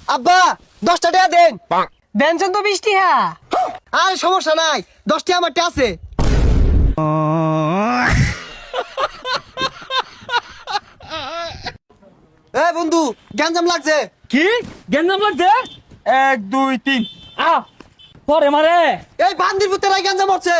আব্বা 10টা টাকা দেন। বেনছেন তো 20 টাকা। আর সমস্যা নাই, 10টা আমারটা আছে। এ বন্ধু, গ্যাঞ্জাম লাগছে। কি গেন্দাম লাগছে? 1 2 3 পরে মারে। এই বান্দির পুত্রেরাই গ্যাঞ্জাম হচ্ছে।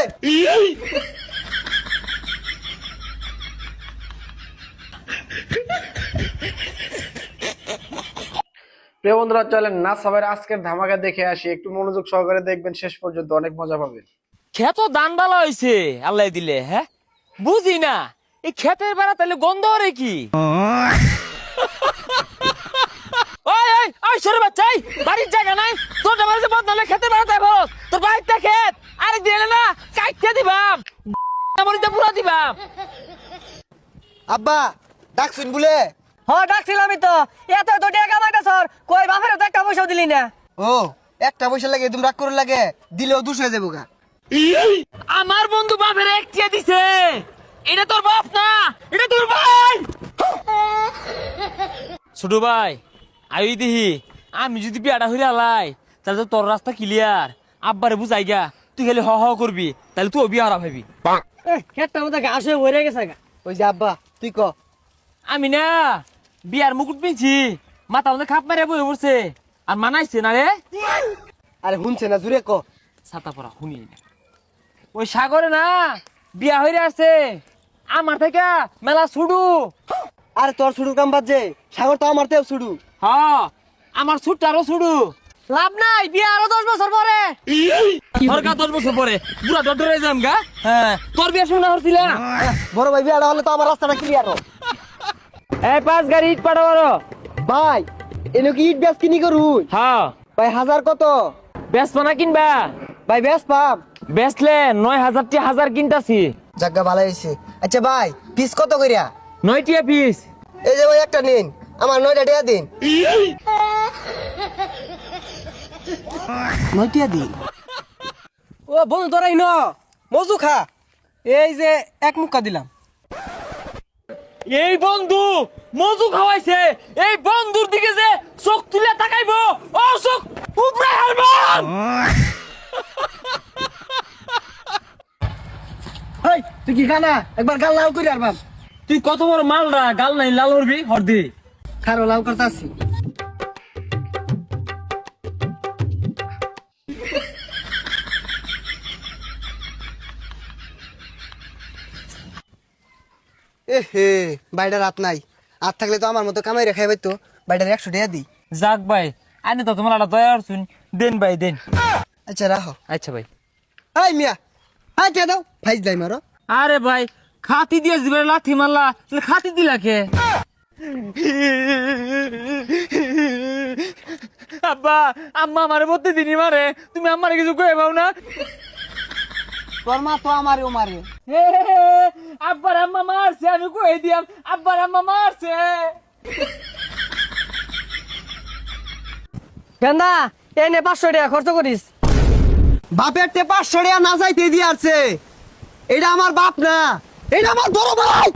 প্রিয় বন্ধুরা, চলেন না সবাই আজকের ধামাকা দেখে আসি। একটু মনোযোগ সহকারে দেখবেন, শেষ পর্যন্ত অনেক মজা পাবেন। ক্ষেত দান বালা হয়েছে আল্লাহ দিলে। হ্যাঁ বুঝি না এই ক্ষেতের বেড়া তাহলে গন্ধ রে কি? ওই ওই ওই সরে বাচ্চাই, বাড়ির জায়গা নাই তোর বাড়ি যে বদনালে খেতে বেড়াতে বস। তোর বাড়িতে ক্ষেত আরেক দিলে না কাইতে দিবাম, মরিতে পুরা দিবাম। আব্বা ডাকছুন বলে। হ্যাঁ ডাকছিলামই তো, এত তো টাকা কামাইতেছ, কই বাপের তো একটা পয়সাও দিলি না। ও একটা পয়সা লাগে তুমি রাগ করে লাগে, দিলেও 200 হয়ে যাবো গা। আমার বন্ধু বাপের একটিয়া দিছে, এটা তোর বাপ না, এটা তোর ভাই। ছোট ভাই আই দিহি, আমি যদি বিয়াটা হইলে আলাই তাহলে তো তোর রাস্তা ক্লিয়ার। আব্বারে বুঝাই গা, তুই খালি হ হ করবি, তাহলে তুই বিয়ারা ভাবি। খেতটার মধ্যে ঘাস হয়ে ভরে গেছে গা। ওই যে আব্বা তুই ক। আমি না বিয়ার মুকুট পিনছি, মাথা মধ্যে খাপ মারিয়া বই পড়ছে আর মানাইছে না রে। আরে শুনছে না, জুড়ে ক। ছাতা পরা শুনি না। ওই সাগরে না বিয়া হইরে আছে আমার থেকে মেলা ছুডু। আরে তোর ছুড়ু কাম বাদ যে, সাগর তো আমার তেও ছুড়ু। হ আমার ছুটটা আরো ছুডু। লাভ নাই, বিয়ে আরো 10 বছর পরে। সরকার 10 বছর পরে পুরা ডরে যাম গা। হ্যাঁ তোর বিয়ে শুনে হচ্ছিল না। বড় ভাই বিয়াটা হলে তো আমার রাস্তাটা ক্লিয়ার। এই 5 গাড়ি ইট পাঠাবো। ভাই এনে কি ইট ব্যাস কিনি করুন? হ্যাঁ ভাই 1000 কত? বেচবা না কিনবা? ভাই ব্যাস পাম। বেচলে 9000 টি হাজার কিনতাছি। জায়গা ভালো হয়েছে। আচ্ছা ভাই পিস কত করিয়া? 9 টিয়া পিস। এই যে ভাই একটা নিন, আমার 9টা টাকা দিন। 9 টাকা দিন। ও বন্ধু তোরাই ন মজু খা, এই যে এক মুক্কা দিলাম। এই বন্ধু মজু খাওয়াইছে, এই বন্ধুর দিকে যে চোখ তুলে তাকাইবো, ও চোখ উপরে হারবাম। এই তুই কি খানা একবার গাল লাল করে আরবাম। তুই কত বড় মালরা, গাল নাই লাল হরবি হরদি। খারো লাল করতাছি। এ হে বাইটা রাত নাই, আর থাকলে তো আমার মতো কামাই রেখাই পাইতো। বাইটার 100 টাকা দিই। যাক ভাই আনি তো তোমার একটা দয়া শুন, দেন ভাই দেন। আচ্ছা রাখো। আচ্ছা ভাই। এই মিয়া হ্যাঁ টাকা দাও, ফাইজ দাই মারো। আরে ভাই খাতি দিয়ে দিবে, লাথি মারলা তাহলে খাতি দিলা কে? আব্বা আম্মা আমারে প্রতিদিনই মারে, তুমি আমারে কিছু কয়ে পাও না? তোর মা তো আমারও মারে। আব্বার আম্মা মারছে, আমি কয়ে দিয়াম আব্বার আম্মা মারছে। গেন্দা এনে 500 টাকা খরচ করিস। বাপের তে 500 টাকা না যাইতে দিয়ে আসছে। এটা আমার বাপ না, এটা আমার বড় ভাই।